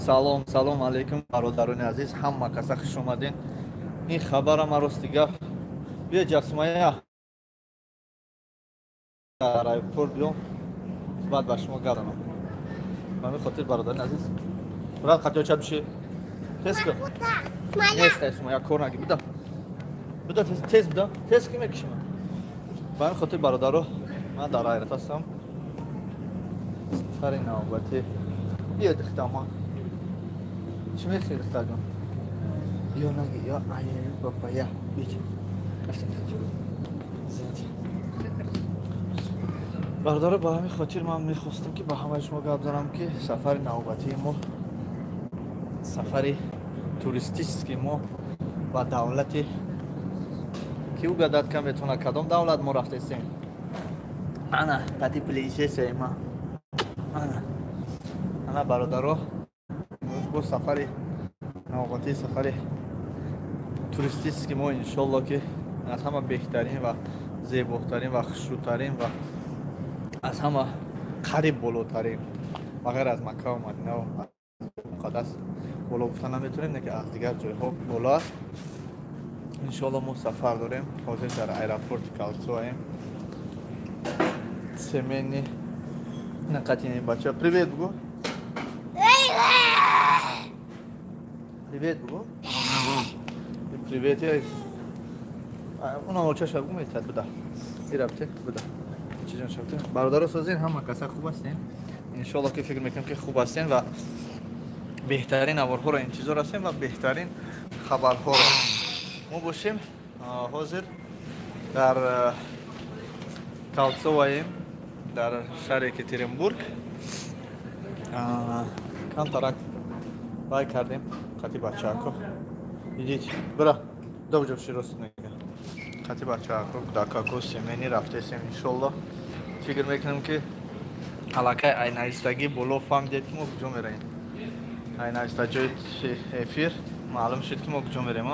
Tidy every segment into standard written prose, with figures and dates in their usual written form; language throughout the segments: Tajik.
салом алейкум бародарони азиз, ҳама каса хуш омадин. Ин хабарам рости гап. Бия ҷасмая аэропорт биём, баъд ба шумо гап занам. Ба ҳамин хотир бародарони азиз, бурад қатёча биши. Тез кун. Нест эсмо, як кор наги. Буда тез буда. Тез ки мекишам. Ба ҳамин хотир бародаро, ман дар аэропорт ҳастам. Сари навбати. Бия дихтама. Чӣ мехоҳӣ дихтаҷон? Ё наги, ё ай баба, я. Бич. Бародаро, ба ҳамин хотир ман мехостам ки ба ҳамаи шумо гап занам ки сафари навбатии мо, сафари туристически мо ба давлати ки угадад ка метавона кадом давлат мо рафтесем. Ана тати плейсесема. Ана бародаро, бо сафари навбатии сафари туристически мо иншолло ки аз ҳама беҳтарин ва зеботарин ва хушрӯтарин ва аз ҳама қариб болотарин ва ғайр аз Макка ва Мадина ва муқаддас боло гуфта наметавонем, не ки аз дигар ҷойҳо боло аст. Иншолло мо сафар дорем. Ҳозир дар аэропорти Калцоаем. Семени накатини бача. Привет бугу. Привет бугу. Привет я. Уна очаша бугу метад буда. Ирабте буда. Чиҷон шавте. Бародаро созин ҳама каса хуб ҳастем. Иншолло ки фикр мекунам ки хуб ҳастем ва беҳтарин авварҳоро интизор ҳастем ва беҳтарин хабарҳоро. Мо бошем ҳозир дар Калцоаем, дар шаҳри Екатеринбург. Камтарак вай кардем қати бачаако. Идит бира довҷо широст нега. Қати бачаако дакако семени рафтесем иншолло. Фикр мекунам ки аллакай айнаистагӣ боло фаҳмидед ки мо куҷо мераем. Айнаиста ҷои эфир маълум шуд ки мо куҷо мерем.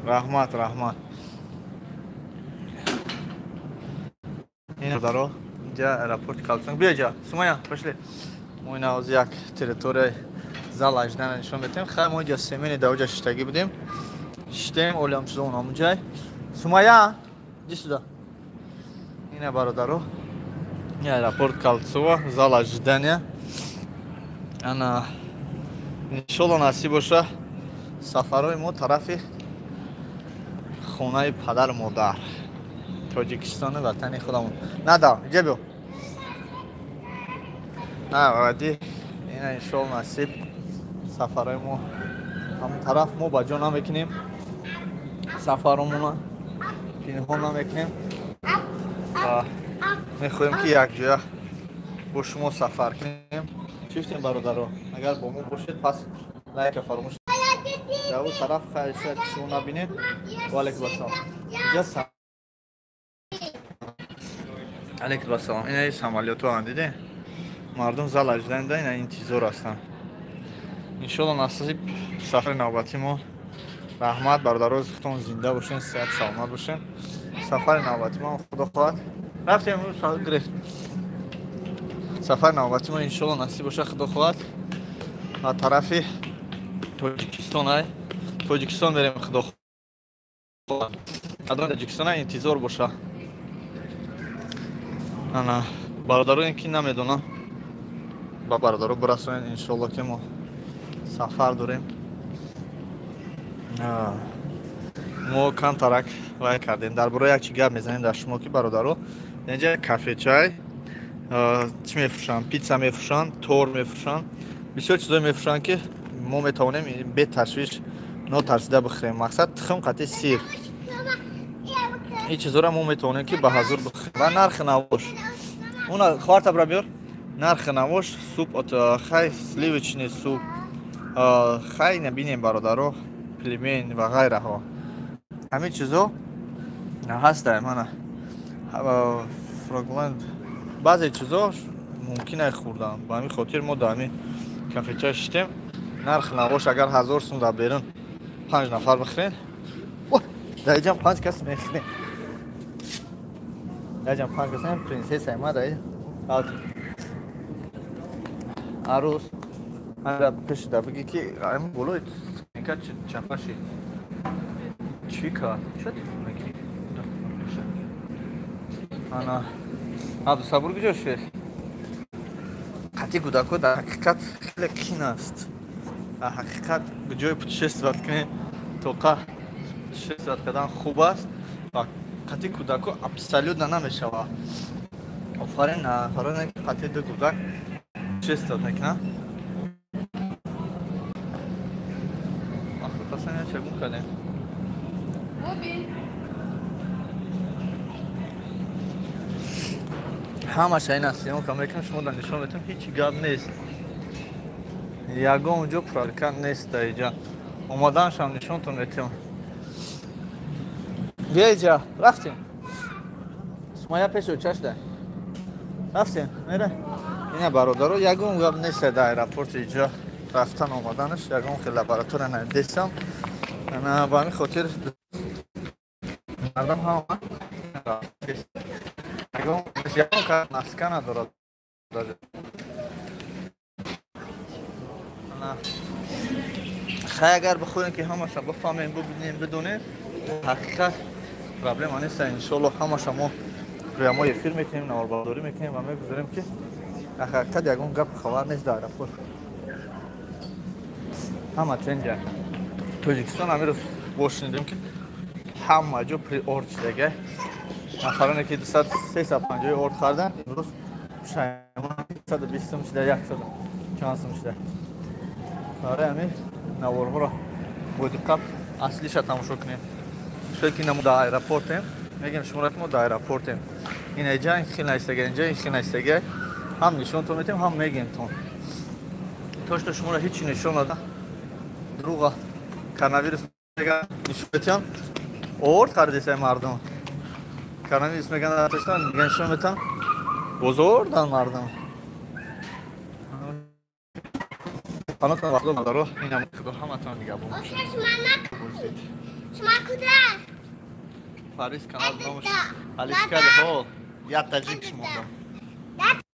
Раҳмат. Ин даро инҷа аэропорти Калцоаем. Биёҷа, Сумая, пошли. Мо ин ҳозир як территорияи зал аждана нишон метем. Хай мо инҷа семени давҷа шиштагӣ будем. Шиштем олиам чизо намуҷай. Сумая, иди сюда. Ина бародаро. Ин аэропорт Калцоа, зал аждания. Ана иншолло насиб боша сафарои мо тарафи хонаи падару модар. Тоҷикистони ватани худамон. Надав, иҷа биё. Вади ина иншолло насиб сафарои мо ҳамон тараф мо ба ҷо намекунем. Сафаромона пинҳон намекунем. Ва мехоҳем ки якҷоя бо шумо сафар кунем. Чӣ гуфтем бародаро? Агар бо мо бошед, пас лайка фаромӯш. Дар он тараф шояд ки шумо набинед. Ваалайкум ассалом. Иҷа алейкум ассалом. Ина самолётоам диде? Мардум зал ажданида ина интизор ҳастанд. Иншолло насиб сафари навбатӣ мо. Раҳмат бародаро, худтон зинда бошен, сеҳат саломат бошен. Сафари навбатӣ мо худо хоҳад. Рафтем гирифт. Сафари навбатӣ мо иншолло насиб боша худо хоҳад. Ба тарафи Тоҷикистон мерем худо хоҳад. Адрони Тоҷикистон интизор боша. Ана бародаро ин ки намедонам. Ба бародаро бирасонед иншолло ки мо сафар дорем. Мо камтарак вай кардем. Дар бораи як чи гап мезанем дар шумо ки бародаро. Инҷа кафечай чӣ мефурӯшанд? Питса мефурӯшанд, тор мефурӯшанд. Бисёр чизое мефурӯшанд ки мо метавонем бе ташвиш нотарсида бихӯрем. Мақсад тухм, қати сир. Ин чизоро мо метавонем ки ба ҳазур бихӯрем. Ва нархи навош. Уна хварта бра биёр. Нархи навош, суп от хай сливочный суп. Хай набинем бародаро, пельмень ва ғайраҳо. Ҳамин чизо ҳаста мана. Фрогленд баъзе чизо мумкин аст хӯрдан. Ба ҳамин хотир мо дар ҳамин кафеча шиштем. Нархи навош агар 1000 сум дар берун 5 нафар бихӯрен. Дар инҷам 5 кас мехӯрем. Дар инҷам 5 кас принсесаи ма дар. عروس هر پیش دفعه که این بلوی اینکه چپاشی چی کار شد میگی انا عبد صبور گجاشه قطعی کودکو در حقیقت خیلی کین است در حقیقت به جای پوتشست کنه توقع پوتشست کردن خوب است و قطعی کودکو ابسولوت نمیشه آفرین قطعی دو کودک پوتشست میکنه آخه چگونه کنیم همش این است یعنی کاملا کنم شما در نشان بهتون هیچی گاب نیست یکم اونجا پرالکن نیست اینجا اومدنش هم نشانتون بهتون بیا اینجا رفتیم سمایا پیشو چش ده رفتیم میره اینه برادرو یکم گاب نیست در ایرپورت اینجا رفتن اومدنش یکم خیلی لابراتوار ندیستم انا با همین خاطر مردم هم یکم کار مسکن ندارد خیلی اگر بخوریم که همه شما بفهمیم ببینیم بدونیم حقیقت پرابلم نیست انشالله همه شما روی ما یه فیلم میکنیم نواربرداری میکنیم و میگذاریم که حقیقت یکم گپ خبر نیست در ایرپورت همه چنجه توجیکستان همین رو باشنیدیم که همه جا پری ارد شده نفرانی که 350 ارد خردن امروز شایمان 120 شده 100 چانسم شده برای همین نوارها را با دقت اصلیش را تماشا کنیم شاید که نمو در ایرپورتیم میگیم شما را که ما در ایرپورتیم این اینجا این خیلی نیستگه اینجا این خیلی نیستگه هم نشون تو میتیم هم میگیم تون توش شما را هیچی نشون نده دروغه کاناویروس میگن نشون بتیم ارد خریدیسه مردم کاناویروس میگن در تشتن میگن نشون بتیم بزرگن مردم حالا تا وقت مدارو این هم که همه تان دیگه بوم شما کجا پاریس کانال نامش پاریس کال هو یا تاجیک شما